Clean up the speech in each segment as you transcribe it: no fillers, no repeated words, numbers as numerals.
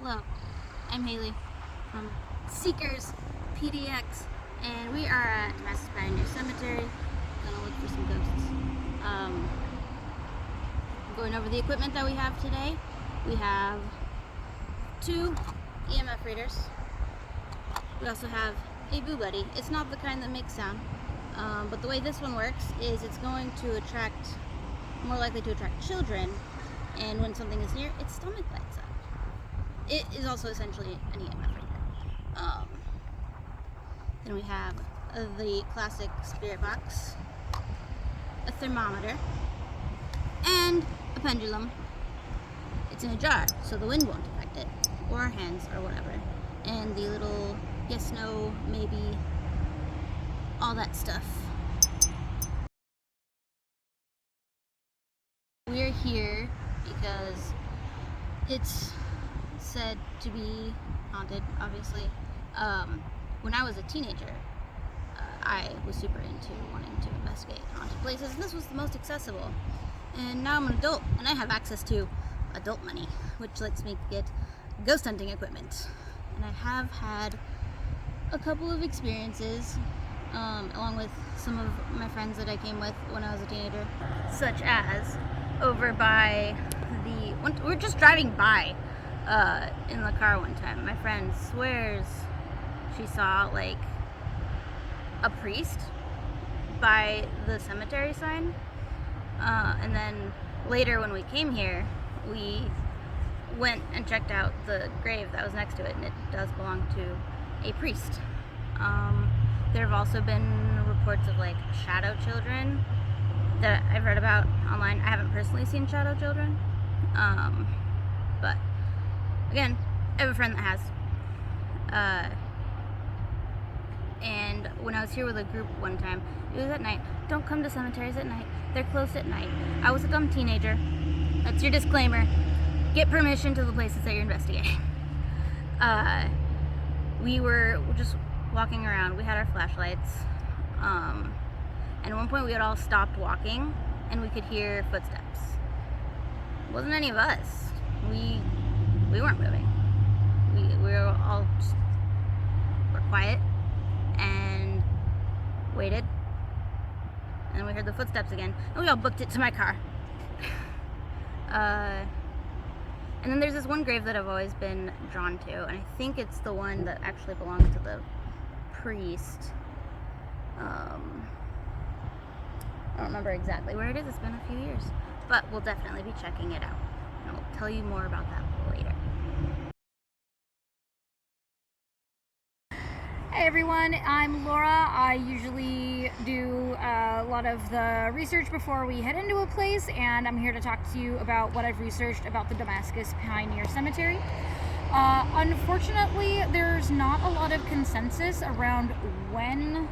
Hello, I'm Haylee from Seekers PDX, and we are at Damascus Pioneer Cemetery. Gonna look for some ghosts. Going over the equipment that we have today. We have 2 EMF readers. We also have a Boo Buddy. It's not the kind that makes sound, but the way this one works is it's going to attract, more likely to attract children, and when something is near, its stomach lights up. It is also essentially an EMF reader. Then we have the classic spirit box, a thermometer, and a pendulum. It's in a jar, so the wind won't affect it, or our hands, or whatever. And the little yes, no, maybe, all that stuff. We're here because it's said to be haunted, obviously. When I was a teenager, I was super into wanting to investigate haunted places, and this was the most accessible. And now I'm an adult, and I have access to adult money, which lets me get ghost hunting equipment. And I have had a couple of experiences, along with some of my friends that I came with when I was a teenager, such as over by we're just driving by in the car one time. My friend swears she saw like a priest by the cemetery sign, and then later when we came here, we went and checked out the grave that was next to it, and it does belong to a priest. There have also been reports of like shadow children that I've read about online. I haven't personally seen shadow children, but again, I have a friend that has. And when I was here with a group one time, it was at night. Don't come to cemeteries at night. They're closed at night. I was a dumb teenager. That's your disclaimer. Get permission to the places that you're investigating. We were just walking around. We had our flashlights. And at one point we had all stopped walking and we could hear footsteps. It wasn't any of us. We weren't moving. We were all just were quiet and waited, and we heard the footsteps again, and we all booked it to my car. And then there's this one grave that I've always been drawn to, and I think it's the one that actually belongs to the priest. I don't remember exactly where it is. It's been a few years, but we'll definitely be checking it out, and I'll tell you more about that later. Hey everyone, I'm Laura. I usually do a lot of the research before we head into a place, and I'm here to talk to you about what I've researched about the Damascus Pioneer Cemetery. Unfortunately, there's not a lot of consensus around when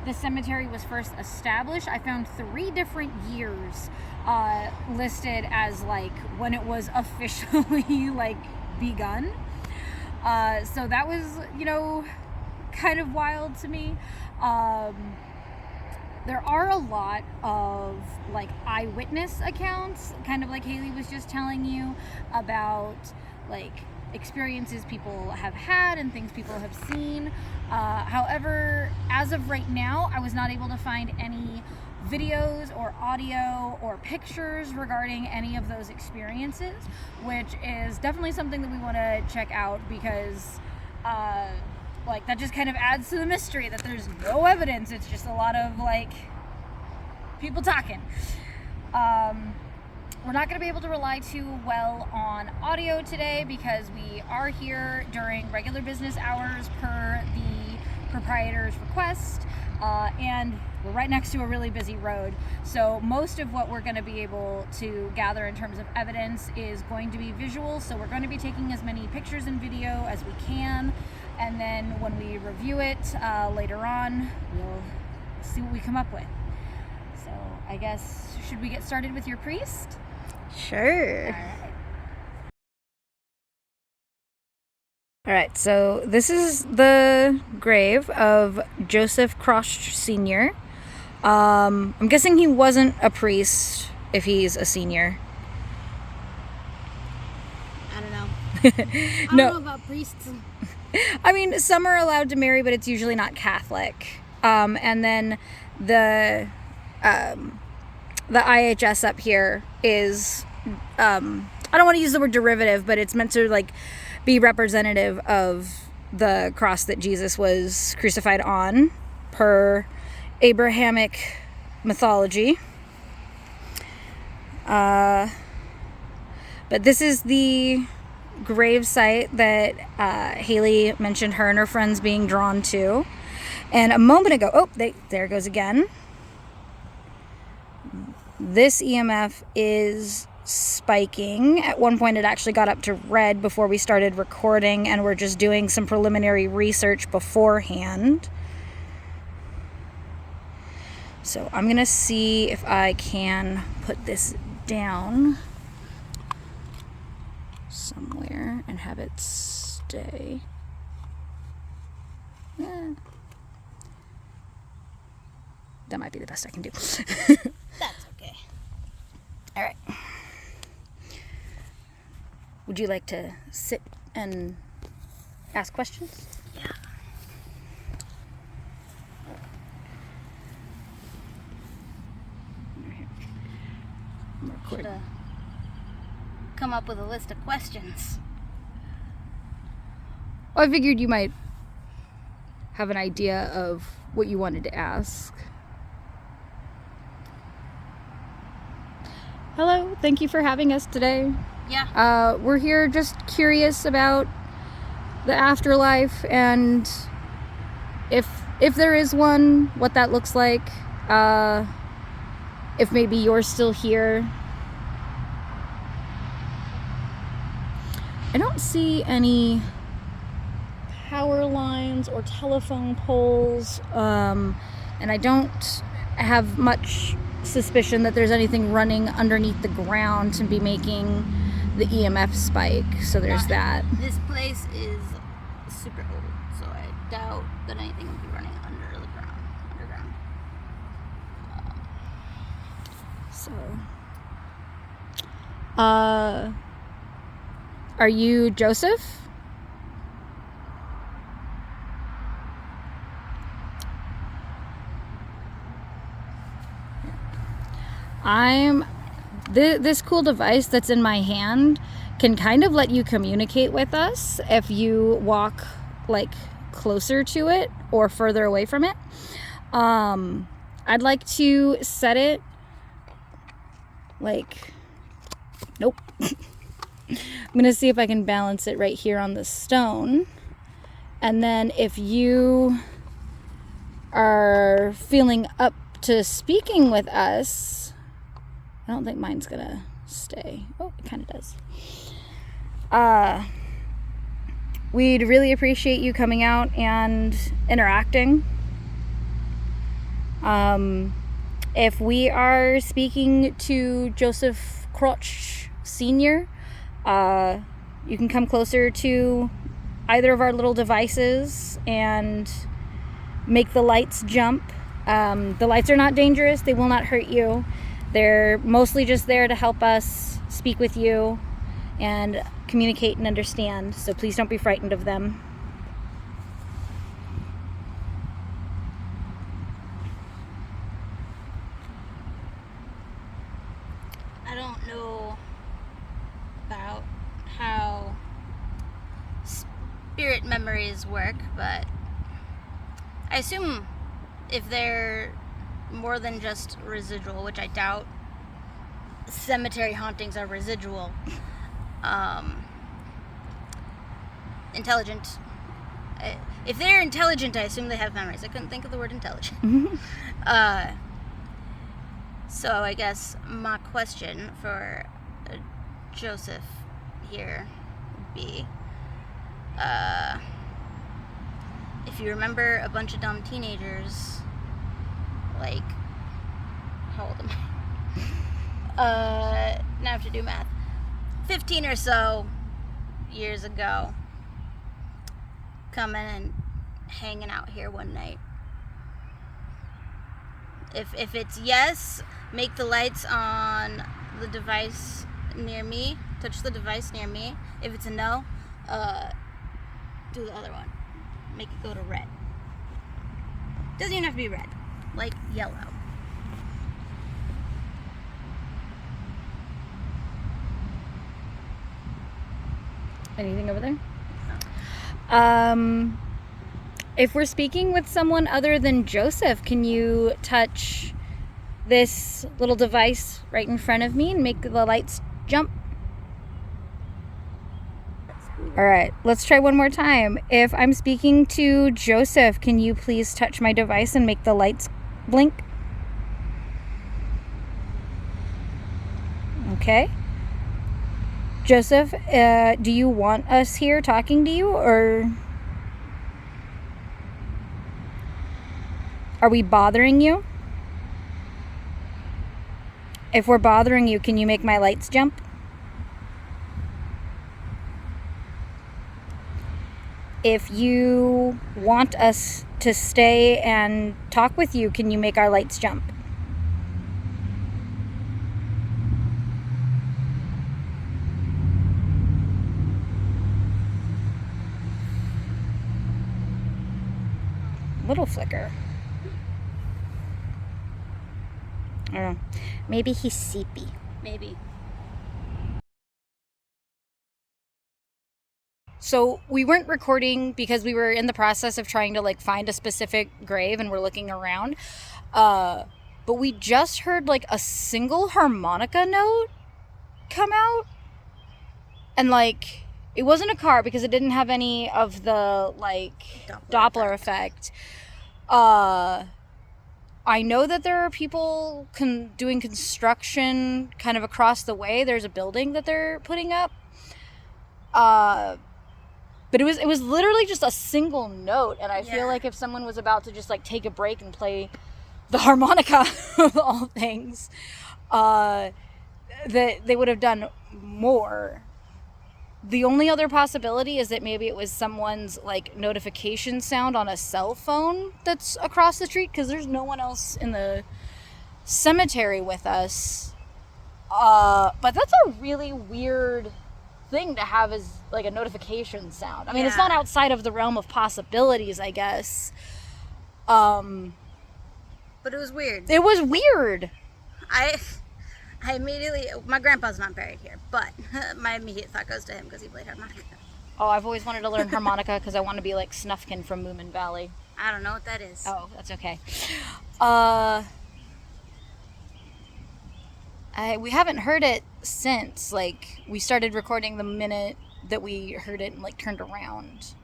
the cemetery was first established. I found 3 different years listed as like when it was officially like begun. So that was, kind of wild to me. There are a lot of like eyewitness accounts, kind of like Haylee was just telling you about, like experiences people have had and things people have seen. However, as of right now, I was not able to find any videos or audio or pictures regarding any of those experiences, which is definitely something that we want to check out, because like that just kind of adds to the mystery that there's no evidence. It's just a lot of like people talking. We're not going to be able to rely too well on audio today because we are here during regular business hours per the proprietor's request, and we're right next to a really busy road. So most of what we're going to be able to gather in terms of evidence is going to be visual. So we're going to be taking as many pictures and video as we can, and then when we review it later on, we'll see what we come up with. So I guess, should we get started with your priest? Sure. All right. All right, so this is the grave of Joseph Cross Sr. I'm guessing he wasn't a priest if he's a senior. I don't know. I don't know about priests. I mean, some are allowed to marry, but it's usually not Catholic. And then the IHS up here is, I don't want to use the word derivative, but it's meant to like be representative of the cross that Jesus was crucified on, per Abrahamic mythology. But this is the grave site that Haylee mentioned her and her friends being drawn to. And a moment ago, there it goes again. This EMF is spiking. At one point it actually got up to red before we started recording, and we're just doing some preliminary research beforehand. So I'm gonna see if I can put this down somewhere and have it stay. Yeah. That might be the best I can do. That's okay. All right. Would you like to sit and ask questions? Yeah. Should have come up with a list of questions. Well, I figured you might have an idea of what you wanted to ask. Hello, thank you for having us today. Yeah. We're here just curious about the afterlife and if there is one, what that looks like. If maybe you're still here. I don't see any power lines or telephone poles, and I don't have much suspicion that there's anything running underneath the ground to be making the EMF spike, so there's that. This place is super old, so I doubt that anything would be running underground. Are you Joseph? This cool device that's in my hand can kind of let you communicate with us if you walk like closer to it or further away from it. I'd like to set it like, nope. I'm gonna see if I can balance it right here on the stone. And then if you are feeling up to speaking with us, I don't think mine's gonna stay. Oh, it kind of does. We'd really appreciate you coming out and interacting. If we are speaking to Joseph Crotch Sr., you can come closer to either of our little devices and make the lights jump. The lights are not dangerous. They will not hurt you. They're mostly just there to help us speak with you and communicate and understand. So please don't be frightened of them. I don't know about how spirit memories work, but I assume if they're more than just residual, which I doubt cemetery hauntings are residual, intelligent. If they're intelligent, I assume they have memories. I couldn't think of the word intelligent. So I guess my question for Joseph here would be, if you remember a bunch of dumb teenagers, like, how old am I? Now I have to do math. 15 or so years ago, coming and hanging out here one night. If it's yes, make the lights on the device near me. Touch the device near me. If it's a no, do the other one. Make it go to red. Doesn't even have to be red. Like yellow. Anything over there? If we're speaking with someone other than Joseph, can you touch this little device right in front of me and make the lights jump? All right, let's try one more time. If I'm speaking to Joseph, can you please touch my device and make the lights blink? Okay. Joseph, do you want us here talking to you, or are we bothering you? If we're bothering you, can you make my lights jump? If you want us to stay and talk with you, can you make our lights jump? Little flicker. I don't know. Maybe he's sleepy. Maybe. So we weren't recording because we were in the process of trying to like find a specific grave, and we're looking around. But we just heard like a single harmonica note come out, and like it wasn't a car because it didn't have any of the like Doppler effect. I know that there are people doing construction kind of across the way. There's a building that they're putting up. But it was literally just a single note, and I feel like if someone was about to just like take a break and play the harmonica of all things, that they would have done more. The only other possibility is that maybe it was someone's like notification sound on a cell phone that's across the street, because there's no one else in the cemetery with us. But that's a really weird thing to have as like a notification sound. I mean, it's not outside of the realm of possibilities, I guess. But it was weird. It was weird. I immediately, my grandpa's not buried here, but my immediate thought goes to him because he played harmonica. Oh, I've always wanted to learn harmonica because I want to be like Snufkin from Moomin Valley. I don't know what that is. Oh, that's okay. We haven't heard it since. Like, we started recording the minute that we heard it and like turned around.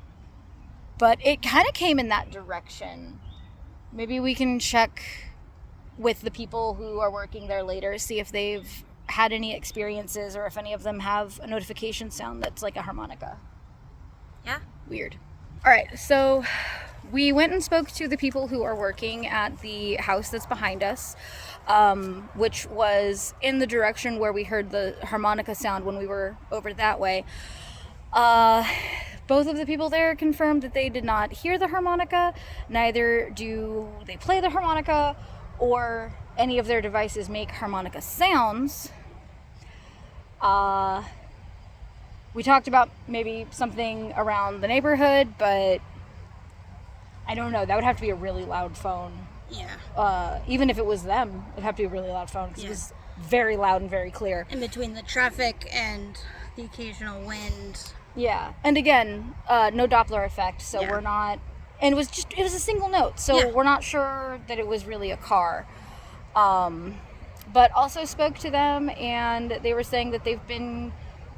But it kind of came in that direction. Maybe we can check with the people who are working there later, see if they've had any experiences or if any of them have a notification sound that's like a harmonica. Yeah. Weird. All right, so we went and spoke to the people who are working at the house that's behind us, which was in the direction where we heard the harmonica sound when we were over that way. Both of the people there confirmed that they did not hear the harmonica, neither do they play the harmonica, or any of their devices make harmonica sounds. We talked about maybe something around the neighborhood, but I don't know. That would have to be a really loud phone. Yeah. Even if it was them, it'd have to be a really loud phone because it was very loud and very clear. In between the traffic and the occasional wind. Yeah. And again, no Doppler effect, so we're not... And it was a single note, so we're not sure that it was really a car. But also spoke to them, and they were saying that they've been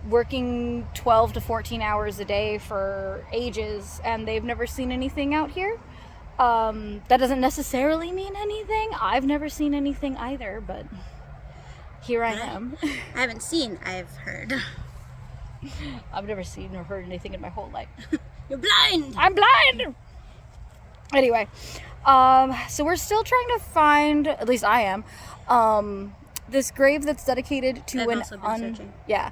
working 12 to 14 hours a day for ages, and they've never seen anything out here. That doesn't necessarily mean anything. I've never seen anything either, but here I am. I haven't seen, I've heard. I've never seen or heard anything in my whole life. You're blind! I'm blind! Anyway, so we're still trying to find, at least I am, this grave that's dedicated to I've also been searching. Yeah.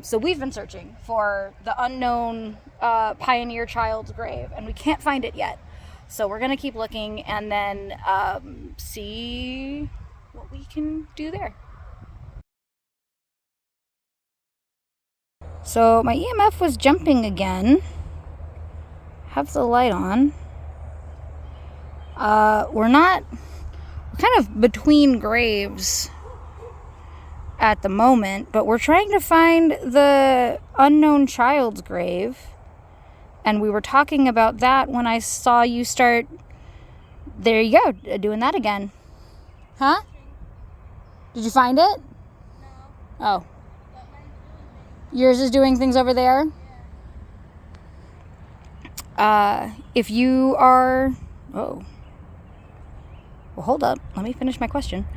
So we've been searching for the unknown pioneer child's grave, and we can't find it yet. So we're going to keep looking and then see what we can do there. So my EMF was jumping again. Have the light on. We're kind of between graves at the moment, but we're trying to find the unknown child's grave. And we were talking about that when I saw you start, there you go, doing that again. Huh? Did you find it? No. Oh. Yours is doing things over there? Yeah. If you are... Oh. Well, hold up. Let me finish my question.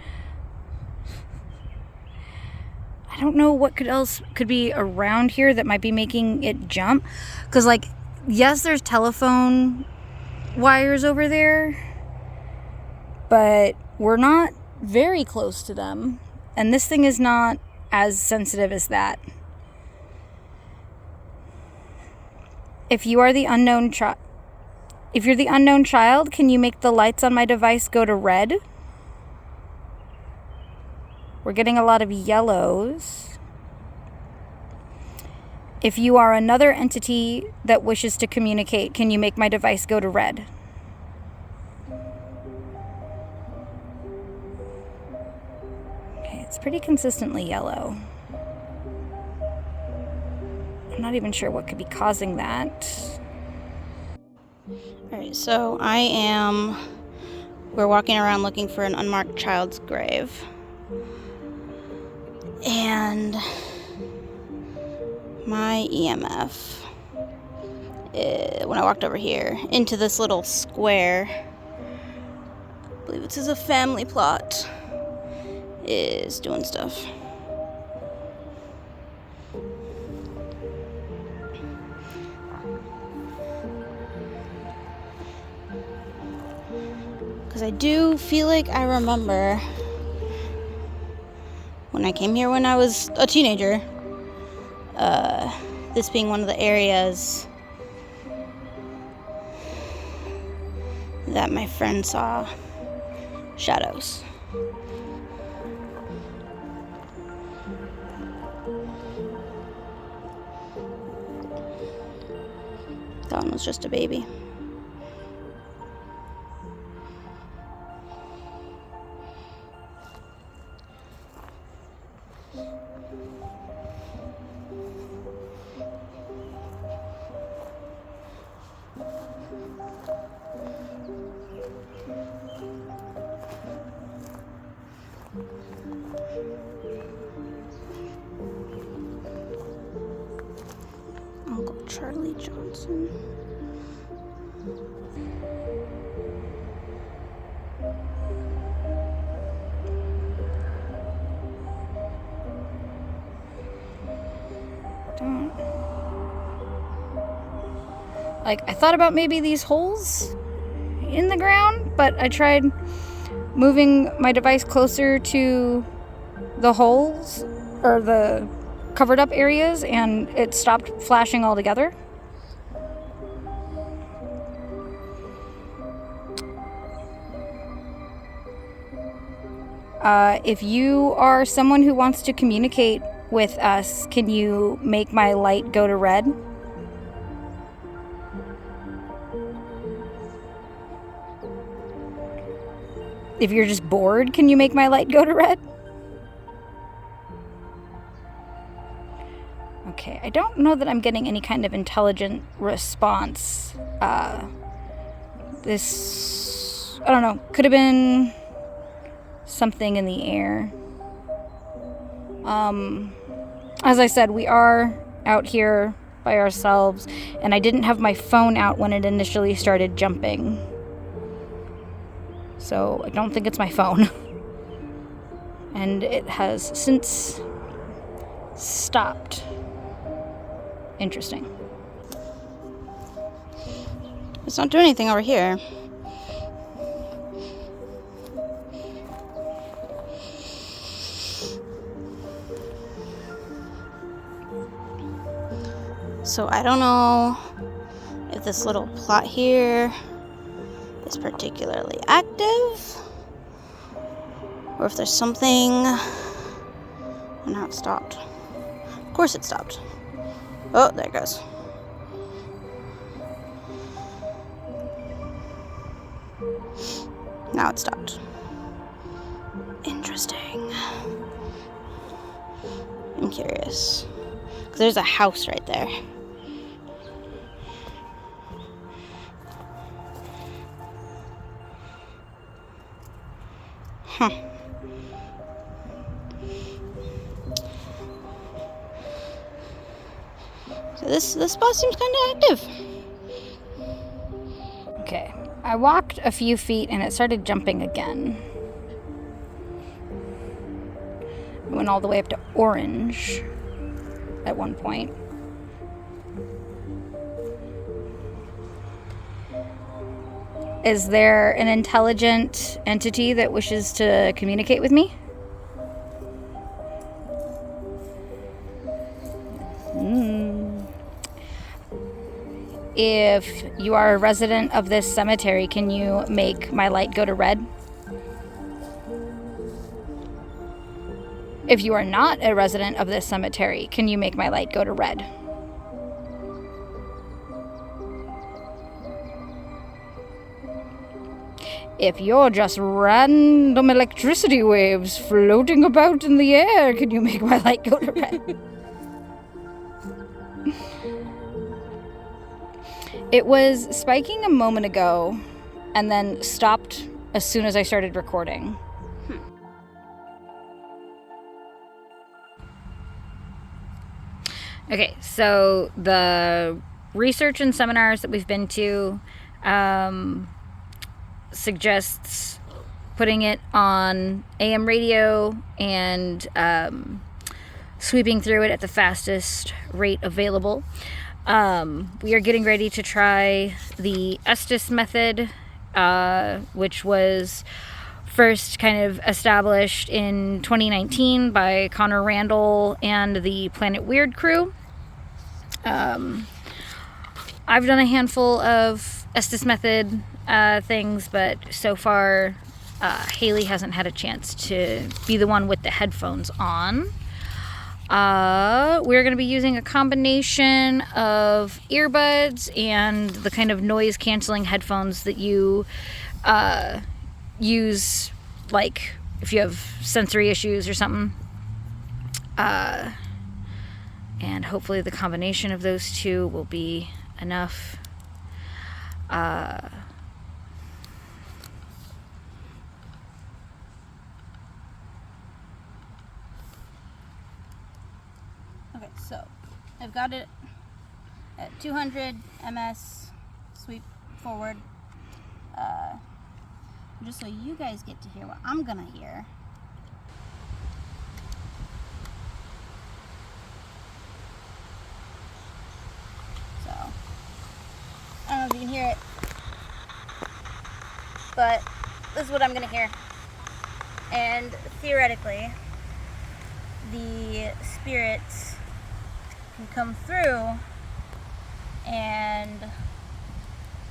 I don't know what else could be around here that might be making it jump. Because, like, yes, there's telephone wires over there, but we're not very close to them. And this thing is not as sensitive as that. If you are the unknown child, if you're the unknown child, can you make the lights on my device go to red? We're getting a lot of yellows. If you are another entity that wishes to communicate, can you make my device go to red? Okay, it's pretty consistently yellow. I'm not even sure what could be causing that. Alright, so we're walking around looking for an unmarked child's grave. And my EMF, when I walked over here into this little square, I believe this is a family plot, is doing stuff. Because I do feel like I remember when I came here when I was a teenager, this being one of the areas that my friend saw shadows. That one was just a baby. Uncle Charlie Johnson. Like, I thought about maybe these holes in the ground, but I tried moving my device closer to the holes or the covered up areas, and it stopped flashing altogether. If you are someone who wants to communicate with us, can you make my light go to red? If you're just bored, can you make my light go to red? Okay, I don't know that I'm getting any kind of intelligent response. This, I don't know, could have been something in the air. As I said, we are out here by ourselves, and I didn't have my phone out when it initially started jumping. So I don't think it's my phone. And it has since stopped. Interesting. It's not doing anything over here. So I don't know if this little plot here is particularly active, or if there's something. Oh, now it stopped. Of course it stopped. Oh, there it goes. Now it stopped. Interesting. I'm curious. Because there's a house right there. Huh. So this spot seems kind of active. Okay, I walked a few feet and it started jumping again. It went all the way up to orange at one point. Is there an intelligent entity that wishes to communicate with me? If you are a resident of this cemetery, can you make my light go to red? If you are not a resident of this cemetery, can you make my light go to red? If you're just random electricity waves floating about in the air, can you make my light go to red? It was spiking a moment ago and then stopped as soon as I started recording. Okay, so the research and seminars that we've been to suggests putting it on AM radio and sweeping through it at the fastest rate available. We are getting ready to try the Estes method, which was first kind of established in 2019 by Connor Randall and the Planet Weird crew. I've done a handful of Estes method things, but so far Haylee hasn't had a chance to be the one with the headphones on. We're going to be using a combination of earbuds and the kind of noise canceling headphones that you use, like if you have sensory issues or something. And hopefully the combination of those two will be enough. Okay, so I've got it at 200 ms sweep forward. Just so you guys get to hear what I'm gonna hear. So I don't know if you can hear it, but this is what I'm gonna hear. And theoretically, the spirits can come through and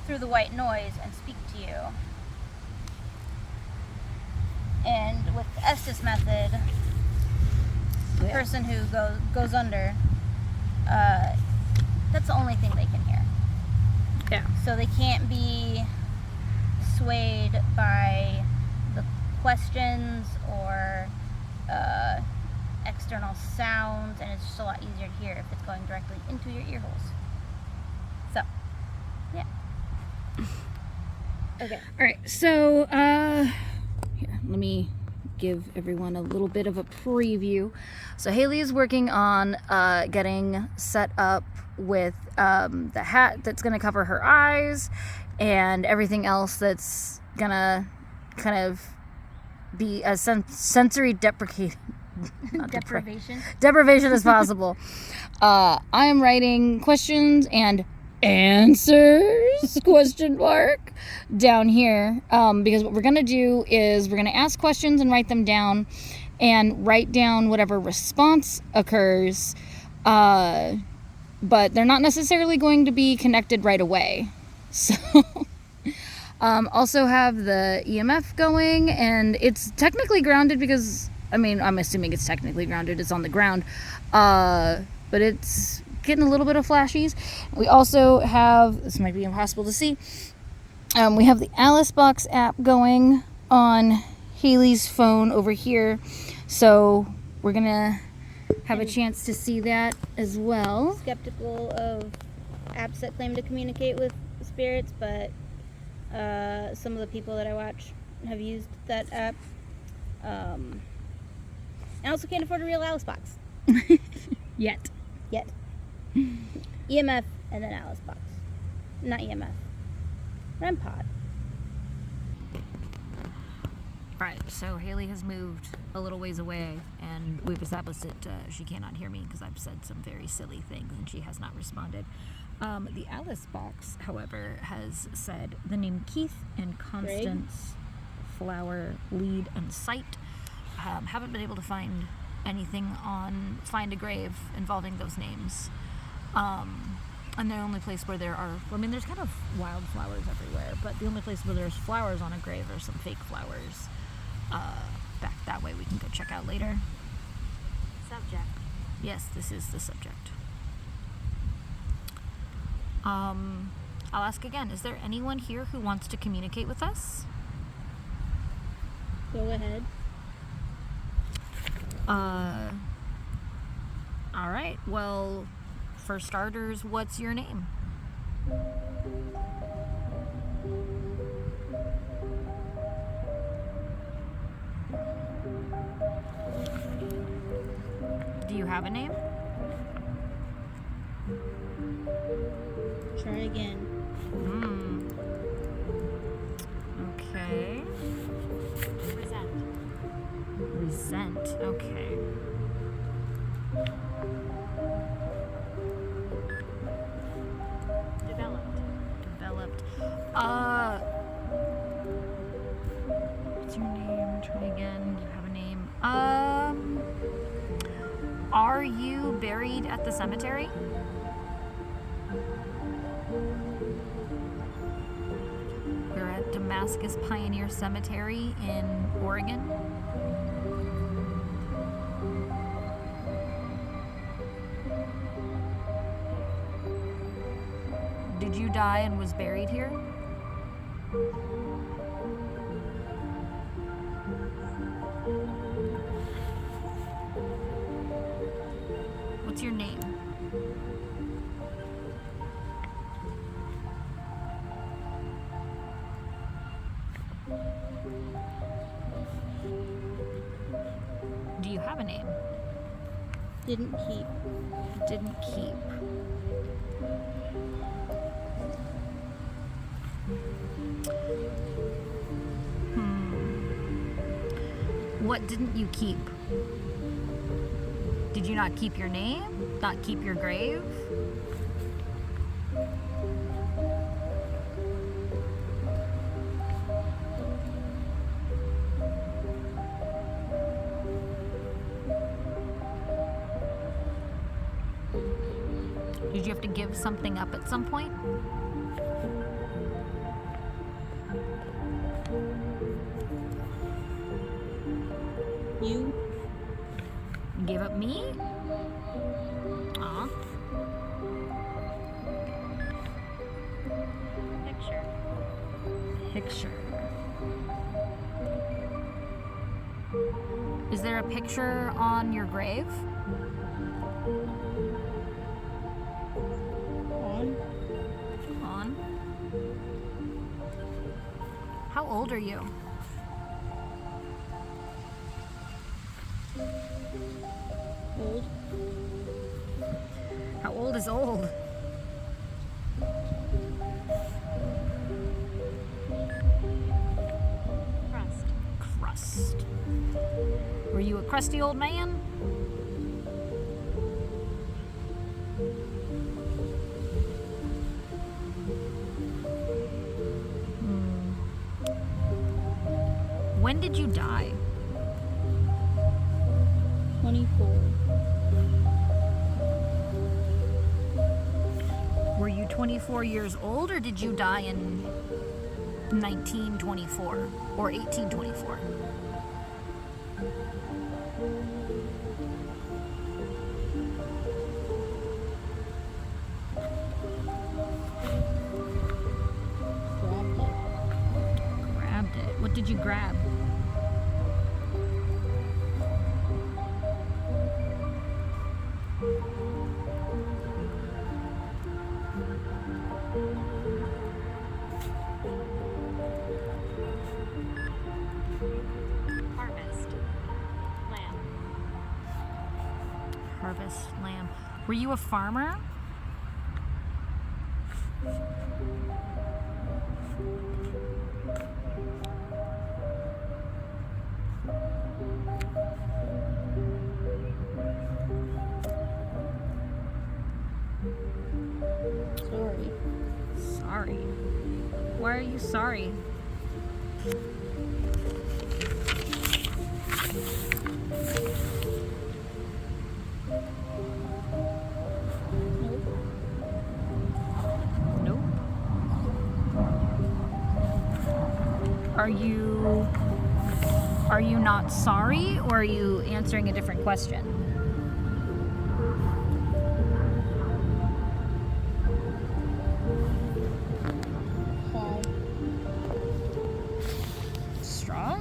through the white noise and speak to you. And with the Estes method, the person who goes under, that's the only thing they can hear. Yeah. So they can't be swayed by the questions or external sounds, and it's just a lot easier to hear if it's going directly into your ear holes. So, yeah. Okay. All right, so here, let me give everyone a little bit of a preview. So Haylee is working on getting set up with the hat that's going to cover her eyes and everything else that's going to kind of be as sensory deprivation as possible. I am writing questions and answers question mark down here, because what we're gonna do is we're gonna ask questions and write them down and write down whatever response occurs, but they're not necessarily going to be connected right away. So also have the EMF going, and it's technically grounded because I'm assuming it's technically grounded, it's on the ground, but it's getting a little bit of flashies. We also have, this might be impossible to see, we have the Alice Box app going on Haley's phone over here. So we're going to have a chance to see that as well. Skeptical of apps that claim to communicate with spirits, but some of the people that I watch have used that app. I also can't afford a real Alice Box. Yet. EMF and then Alice Box. Not EMF. REM pod. Right, so Haley has moved a little ways away, and we've established that she cannot hear me because I've said some very silly things and she has not responded. The Alice Box, however, has said the name Keith and Constance, Flower, Lead, and Sight. Haven't been able to find anything on Find a Grave involving those names. And the only place where there are, I mean, there's kind of wildflowers everywhere, but the only place where there's flowers on a grave are some fake flowers. Back that way we can go check out later. Subject. Yes, this is the subject. I'll ask again, is there anyone here who wants to communicate with us? Go ahead. Alright, well, for starters, what's your name? Do you have a name? Try again. Okay. Resent. Okay. Developed. What's your name? Try again. Do you have a name? Are you buried at the cemetery? We're at Damascus Pioneer Cemetery in Oregon. Did you die and was buried here? What's your name? Do you have a name? Didn't keep. Didn't keep. What didn't you keep? Did you not keep your name? Not keep your grave? Did you have to give something up at some point? You? Give up me? Aw. Picture. Is there a picture on your grave? On. How old are you? Old. How old is old? Crust. Were you a crusty old man? When did you die? 24. Were you 24 years old, or did you die in 1924 or 1824? you grab? Harvest lamb. Were you a farmer? Sorry. Why are you sorry? Nope. Are you not sorry, or are you answering a different question? Straw?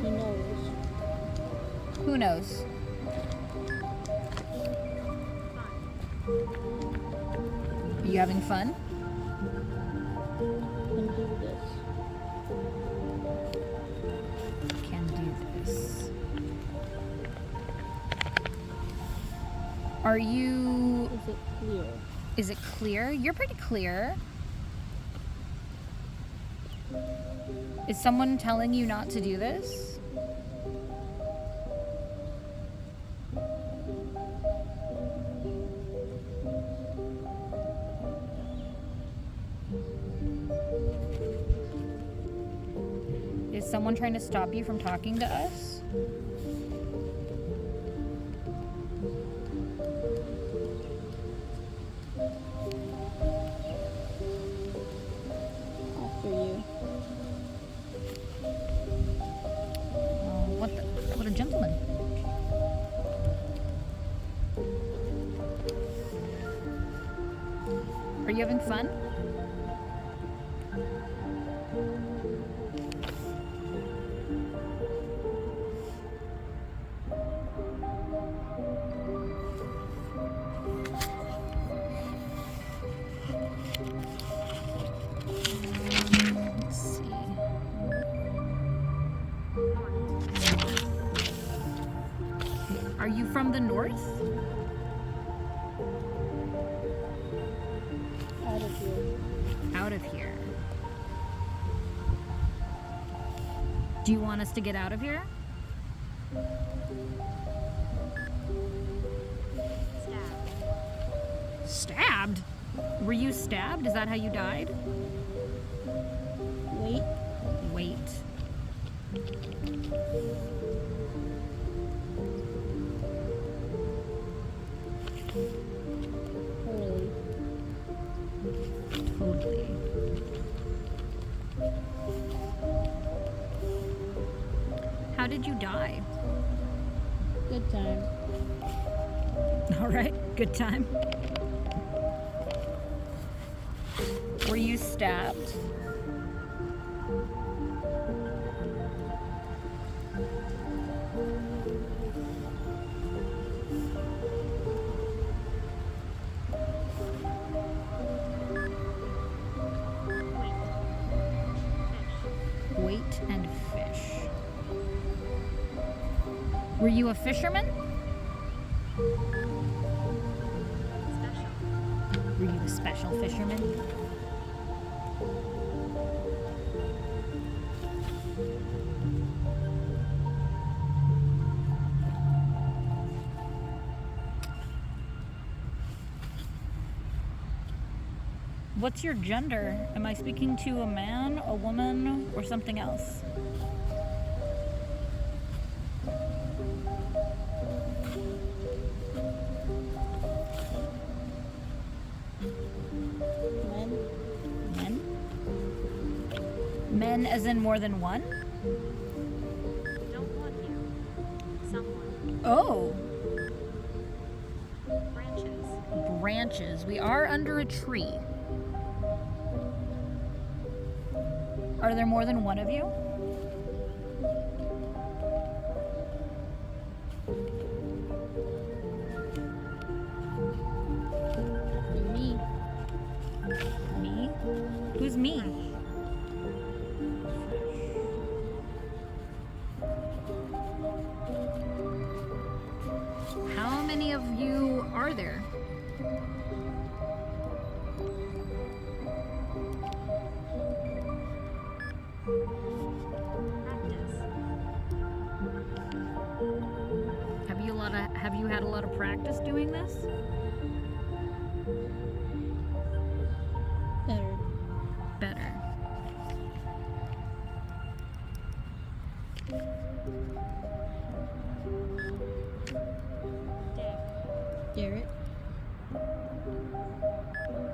Who knows? Who knows? Are you having fun? Can do this. Can do this. Are you... Is it clear? Is it clear? You're pretty clear. Is someone telling you not to do this? Is someone trying to stop you from talking to us? After you. What a gentleman. Are you having fun? Let's see. Are you from the north? Out of here. Out of here. Do you want us to get out of here? Stabbed? Were you stabbed? Is that how you died? Wait. Wait. Totally. Totally. How did you die? Good time. All right, good time. Were you stabbed? Wait and fish. Were you a fisherman? Were you a special fisherman? What's your gender? Am I speaking to a man, a woman, or something else? Men. Men? Men as in more than one? Don't want you. Someone. Oh, Branches. branches. We are under a tree. Are there more than one of you? Me. Me? Who's me? How many of you are there? Have you had a lot of practice doing this? Better. Garrett.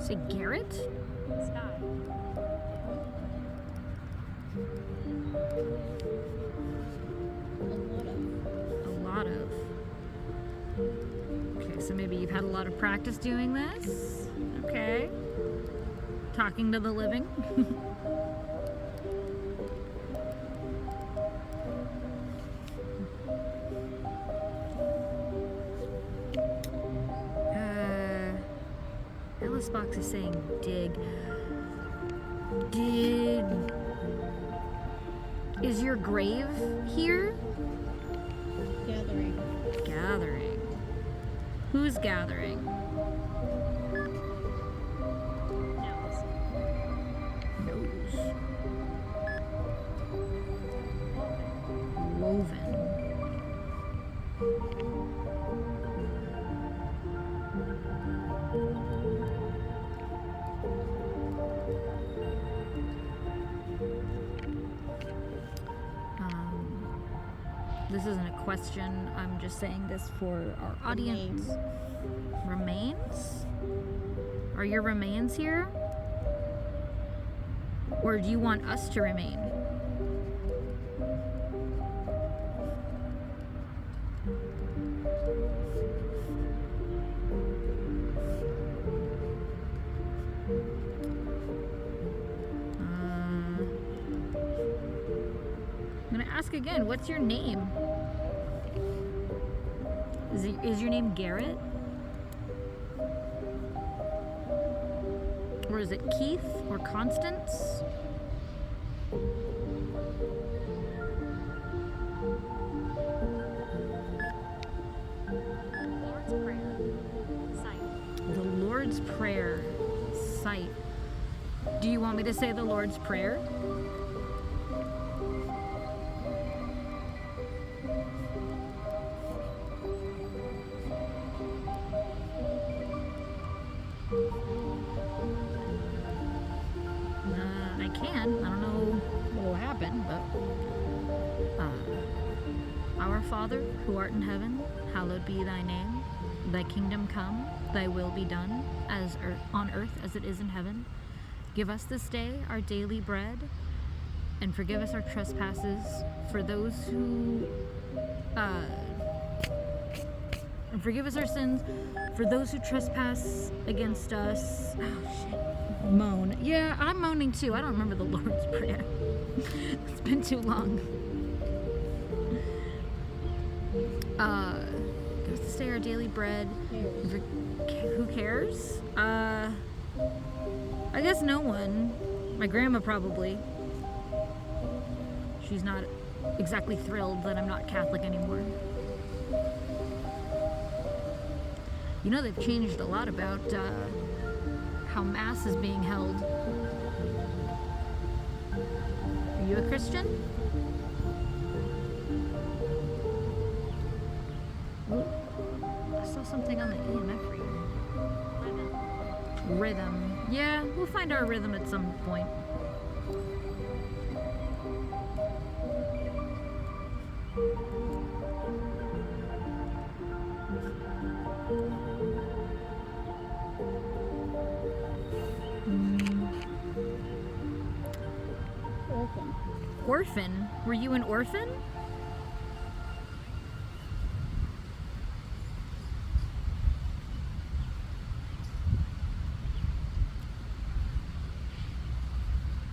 Say Garrett? Sky. A lot of. Okay, so maybe you've had a lot of practice doing this. Okay. Talking to the living. Alice Box is saying dig. Is your grave here? Gathering. Who's gathering? Nose. Woven. This isn't a question. I'm just saying this for our audience. Remains? Are your remains here? Or do you want us to remain? I'm gonna ask again, what's your name? Is your name Garrett? Or is it Keith or Constance? Lord's Prayer. Sight. The Lord's Prayer. Sight. Do you want me to say the Lord's Prayer? I can. I don't know what will happen, but Our Father, who art in heaven, hallowed be thy name. Thy kingdom come, thy will be done, on earth as it is in heaven. Give us this day our daily bread, and forgive us our trespasses, for those who and forgive us our sins, for those who trespass against us. Oh shit. Moan. Yeah, I'm moaning too. I don't remember the Lord's Prayer. It's been too long. Give us this day our daily bread. Who cares? I guess no one. My grandma probably. She's not exactly thrilled that I'm not Catholic anymore. You know, they've changed a lot about how Mass is being held. Are you a Christian? Ooh, I saw something on the EMF reader. Rhythm. Yeah, we'll find our rhythm at some point. Orphan? Were you an orphan?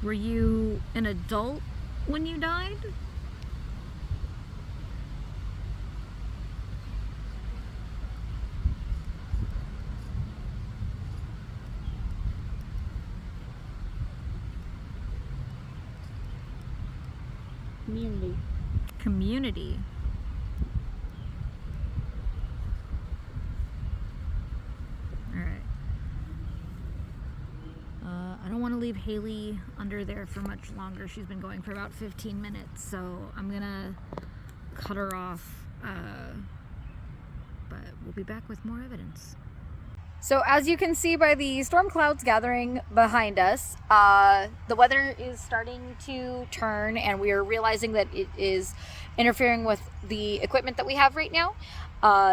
Were you an adult when you died? Community. All right. I don't want to leave Haylee under there for much longer. She's been going for about 15 minutes, so I'm gonna cut her off. But we'll be back with more evidence. So as you can see by the storm clouds gathering behind us, the weather is starting to turn, and we are realizing that it is interfering with the equipment that we have right now.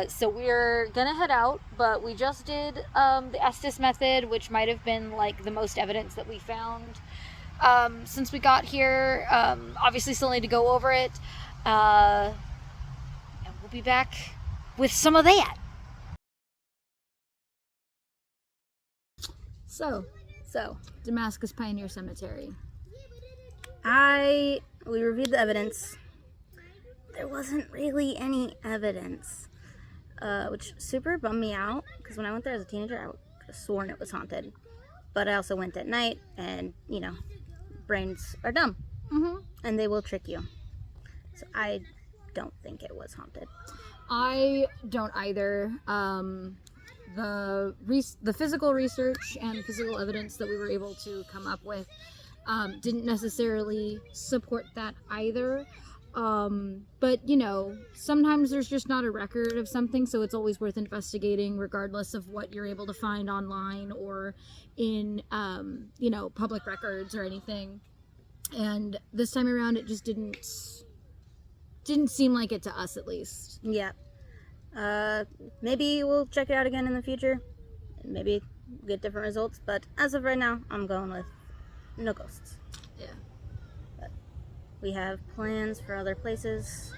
So we're gonna head out, but we just did the Estes method, which might have been like the most evidence that we found since we got here. Obviously still need to go over it, and we'll be back with some of that. So, Damascus Pioneer Cemetery. We reviewed the evidence. There wasn't really any evidence, which super bummed me out, because when I went there as a teenager, I could have sworn it was haunted. But I also went at night, and, you know, brains are dumb, and they will trick you. So I don't think it was haunted. I don't either. The physical research and physical evidence that we were able to come up with didn't necessarily support that either. But you know, sometimes there's just not a record of something, so it's always worth investigating, regardless of what you're able to find online or in you know, public records or anything. And this time around, it just didn't seem like it to us, at least. Yeah. Maybe we'll check it out again in the future. Maybe get different results, but as of right now, I'm going with no ghosts. Yeah. But we have plans for other places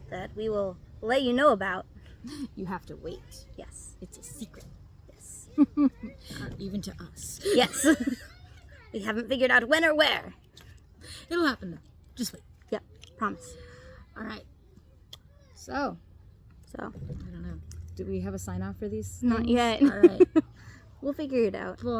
that we will let you know about. You have to wait. Yes. It's a secret. Yes. Even to us. Yes. We haven't figured out when or where. It'll happen though. Just wait. Yep. Promise. All right. So, I don't know. Do we have a sign off for these? Not things? yet. All right. We'll figure it out. Bye.